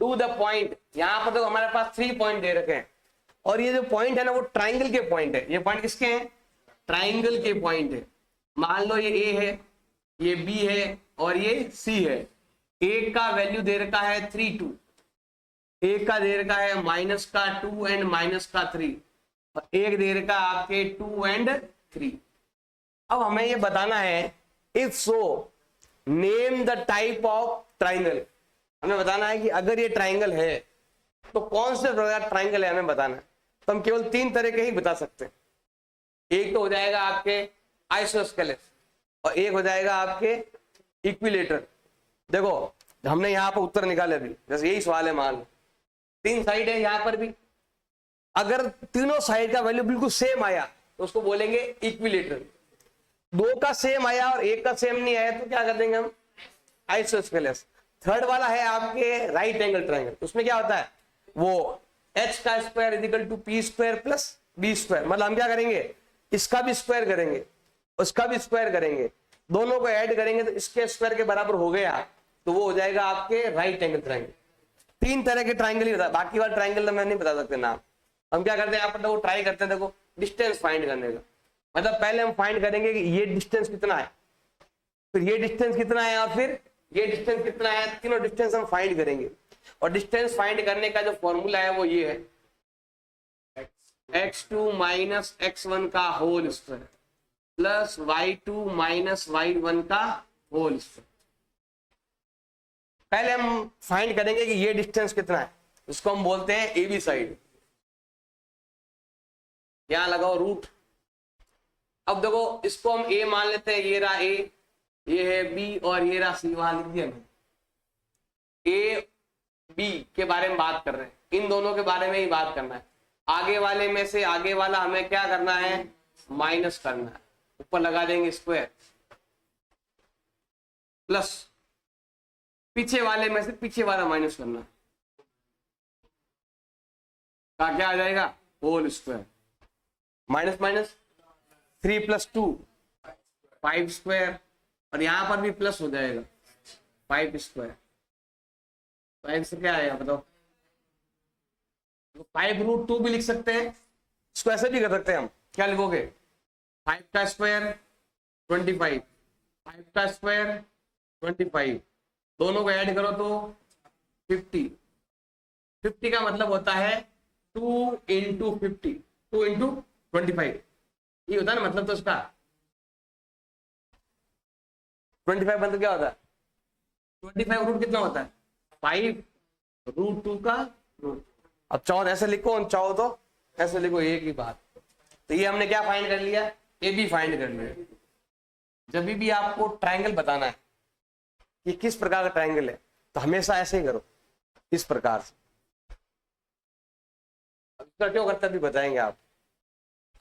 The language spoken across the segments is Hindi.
टू द पॉइंट, यहाँ पर तो हमारे पास 3 पॉइंट दे रखे हैं और ये जो पॉइंट है ना वो ट्राइंगल के पॉइंट है। ये पॉइंट किसके हैं? ट्राइंगल के पॉइंट है। मान लो ये ए है, ये बी है और ये सी है। ए का वैल्यू दे रखा है 3 2, ए का दे रखा है माइनस का 2 एंड माइनस का 3 और एक दे रखा है आपके 2 एंड 3। अब हमें ये बताना है if so name the type of triangle. हमें बताना है कि अगर ये ट्राइंगल है तो कौन से प्रकार ट्राइंगल है हमें बताना है। तो हम केवल 3 तरह के ही बता सकते हैं। एक तो हो जाएगा आपके आइसोस्केलेस और एक हो जाएगा आपके इक्विलेटर। देखो हमने यहाँ पर उत्तर निकाले अभी, जैसे यही सवाल है, मान लो 3 साइड है यहाँ पर भी, अगर तीनों साइड का वैल्यू बिल्कुल सेम आया तो उसको बोलेंगे इक्विलेटर। 2 का सेम आया और 1 का सेम नहीं आया तो क्या कर देंगे हम? आइसोस्केलेस। थर्ड वाला है आपके राइट एंगल ट्राइंगल। उसमें क्या होता है? वो h का square equal to P square plus B square. मतलब हम क्या करेंगे? इसका भी स्क्वायर करेंगे, उसका भी स्क्वायर करेंगे, दोनों को ऐड करेंगे तो इसके स्क्वायर के बराबर हो गया, तो वो हो जाएगा आपके राइट एंगल ट्राइंगल। 3 तरह के ट्राइंगल ही बता, बाकी वाला ट्राइंगल तो मैं नहीं बता सकते नाम। हम क्या करते हैं यहाँ पर? देखो ट्राई करते हैं, देखो डिस्टेंस फाइंड करने का। मतलब पहले हम फाइंड करेंगे कि ये डिस्टेंस कितना है, फिर ये डिस्टेंस कितना है और फिर ये डिस्टेंस कितना है। तीनों डिस्टेंस हम फाइंड करेंगे और डिस्टेंस फाइंड करने का जो फॉर्मूला है वो ये है, x2 माइनस x1 का whole square plus y2 minus y1 का होल स्क्वायर। पहले हम फाइंड करेंगे कि ये डिस्टेंस कितना है, इसको हम बोलते हैं ए बी साइड। यहां लगाओ रूट। अब देखो इसको हम ए मान लेते हैं, ये रहा ए, ये है बी और ये रहा सी। वहां लिख दिया मैंने। ए बी के बारे में बात कर रहे हैं, इन दोनों के बारे में ही बात करना है। आगे वाले में से आगे वाला हमें क्या करना है? माइनस करना है। ऊपर लगा देंगे स्क्वायर प्लस पीछे वाले में से पीछे वाला माइनस करना है। क्या आ जाएगा? Whole square. Minus minus 3 plus 2 5 square और यहां पर भी प्लस हो जाएगा 5 स्क्वायर। 5 से क्या आएगा बताओ? 5√2 भी लिख सकते हैं, इसको ऐसे भी कर सकते हैं हम। क्या लिखोगे? 5 का स्क्वायर 25, 5 का स्क्वायर 25, दोनों को ऐड करो तो 50। 50 का मतलब होता है 2 इंटू 50, 2 इंटू 25, ये होता है ना मतलब। तो इसका 25 मतलब क्या होता है? 25 रूट कितना होता है? 5√2 का रूट। अब चाहो ऐसे लिखो, चाहो तो ऐसे लिखो, एक ही बात। तो ये हमने क्या फाइंड कर लिया? ए बी फाइंड कर लिया। जब भी आपको ट्राइंगल बताना है कि किस प्रकार का ट्राइंगल है तो हमेशा ऐसे ही करो, इस प्रकार से। अब क्यों करता भी बताएंगे आप।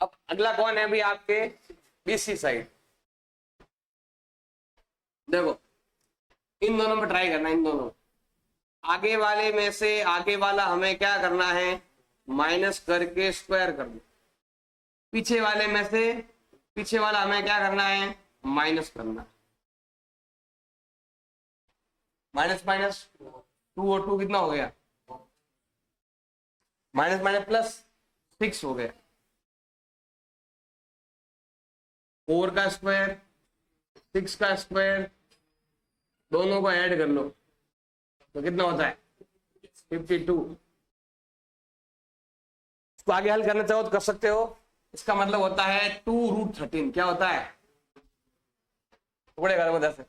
अब अगला कौन है भी आपके? BC side. देखो इन दोनों में ट्राई करना, इन दोनों आगे वाले में से आगे वाला हमें क्या करना है? माइनस करके स्क्वायर कर दो। पीछे वाले में से पीछे वाला हमें क्या करना है? माइनस करना। माइनस माइनस 2 और 2 कितना हो गया? माइनस माइनस प्लस 6 हो गया। 4 का स्क्वायर 6 का स्क्वायर, दोनों को ऐड कर लो तो कितना होता है? 52। इसको आगे हल करना चाहो तो कर सकते हो। इसका मतलब होता है 2√13। क्या होता है? टुकड़े करो 10 से।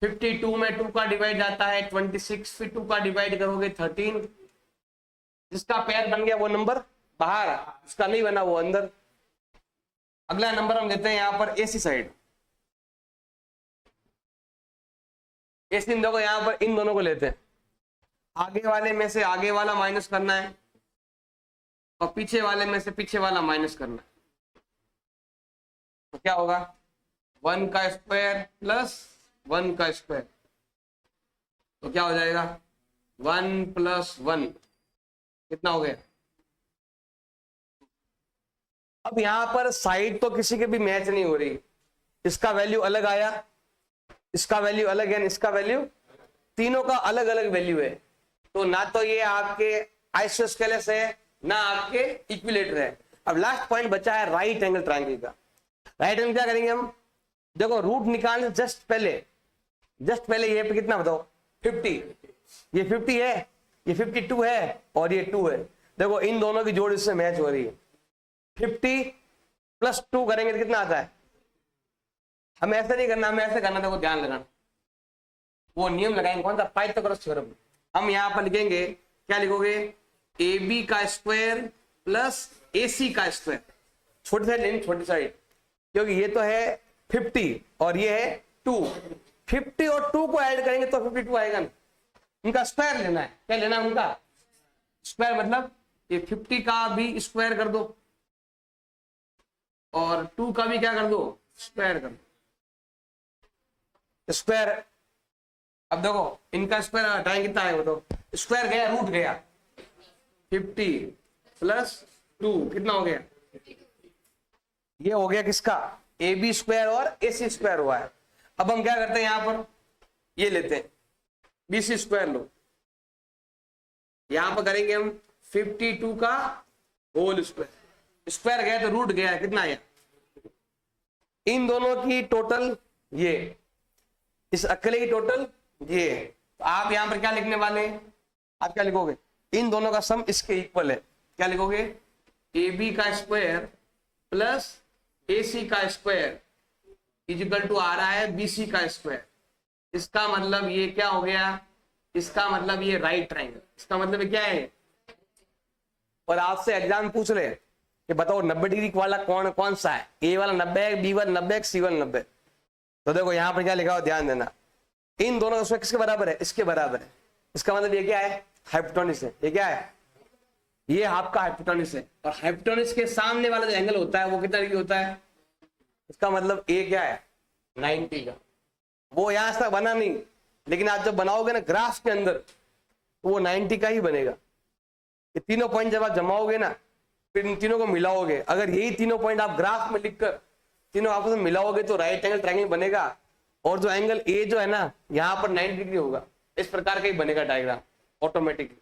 52 में 2 का डिवाइड जाता है 26, फिर 2 का डिवाइड करोगे 13। जिसका पेयर बन गया वो नंबर बाहर, जिसका नहीं बना वो अंदर। अगला नंबर हम लेते हैं यहाँ पर एसी साइड। एसी देखो यहाँ पर इन दोनों को लेते हैं। आगे वाले में से आगे वाला माइनस करना है और पीछे वाले में से पीछे वाला माइनस करना है। तो क्या होगा? 1 का स्क्वायर प्लस 1 का स्क्वायर, तो क्या हो जाएगा? 1 प्लस 1 कितना हो गया? अब यहां पर साइड तो किसी के भी मैच नहीं हो रही। इसका वैल्यू अलग आया, इसका वैल्यू अलग है, इसका वैल्यू तीनों का अलग अलग वैल्यू है, तो ना तो ये आपके आइसोस्केलेस है ना आपके इक्विलेटर है। अब लास्ट पॉइंट बचा है राइट एंगल ट्रायंगल का। राइट एंगल क्या करेंगे हम, देखो रूट निकालने जस्ट पहले ये पे कितना बताओ 50, ये 50 है, ये 52 है और ये 2 है। देखो इन दोनों की जोड़ इससे मैच हो रही है। 50 + 2 करेंगे तो कितना आता है, हमें ऐसा नहीं करना, हमें ऐसे करना, देखो ध्यान लगाना, वो नियम लगाएंगे कौन सा, पाइथागोरस थ्योरम। हम यहाँ पर लिखेंगे, क्या लिखोगे, AB का स्क्वायर प्लस AC का स्क्वायर, छोटी साइड लेनी, छोटी साइड, क्योंकि ये तो है 50 और ये है 2, 50 और 2 को ऐड करेंगे तो 52 आएगा ना, उनका स्क्वायर लेना है। क्या लेना है, उनका स्क्वायर, मतलब ये 50 का भी स्क्वायर कर दो और 2 का भी क्या कर दो, स्क्वायर कर दो। स्क्वायर, अब देखो इनका स्क्वायर हटाएंगे कितना आएगा, तो स्क्वायर गया, रूट गया, 50 + 2 कितना हो गया, ये हो गया किसका, AB स्क्वायर और AC स्क्वायर हुआ है। अब हम क्या करते हैं, यहां पर ये लेते हैं BC स्क्वायर लो, यहां पर करेंगे हम 52 का होल स्क्वायर, स्क्वायर गया तो रूट गया, कितना आया, इन दोनों की टोटल ये, इस अकेले की टोटल ये। तो आप यहां पर क्या लिखने वाले हैं, आप क्या लिखोगे, इन दोनों का सम इसके इक्वल है, क्या लिखोगे, AB का स्क्वायर प्लस AC का स्क्वायर इक्वल टू आ रहा है BC का स्क्वायर। इसका मतलब ये क्या हो गया, इसका मतलब ये राइट ट्रायंगल, इसका मतलब क्या है। और आपसे एग्जाम पूछ रहे कि बताओ 90 डिग्री वाला कौन कौन सा है, A वाला 90 है, B वाला 90 है, C वाला 90। तो देखो यहाँ पर क्या लिखा हो, ध्यान देना, इन दोनों का स्क्वायर किसके बराबर है, इसके बराबर है। इसका मतलब ये क्या है, हाइपोटेन्यूज है। ये क्या है, ये आपका हाइपोटेन्यूज है, और हाइपोटेन्यूज के सामने वाला जो एंगल होता है वो कितना डिग्री होता है, इसका मतलब A क्या है, 90 का। वो यहां तक बना नहीं, लेकिन आप जब बनाओगे ना ग्राफ के अंदर तो वो 90 का ही बनेगा। ये तीनों पॉइंट जब आप जमाओगे ना, फिर इन तीनों को मिलाओगे, अगर यही तीनों पॉइंट आप ग्राफ में लिखकर तीनों आपस में मिलाओगे तो राइट एंगल ट्रायंगल बनेगा। और जो एंगल A जो है ना यहाँ पर 90 डिग्री होगा, इस प्रकार का ही बनेगा डायग्राम ऑटोमेटिकली।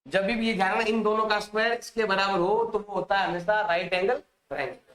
जब भी ये ध्यान रखना, इन दोनों का स्क्वायर इसके बराबर हो तो वो होता है हमेशा राइट एंगल ट्रायंगल।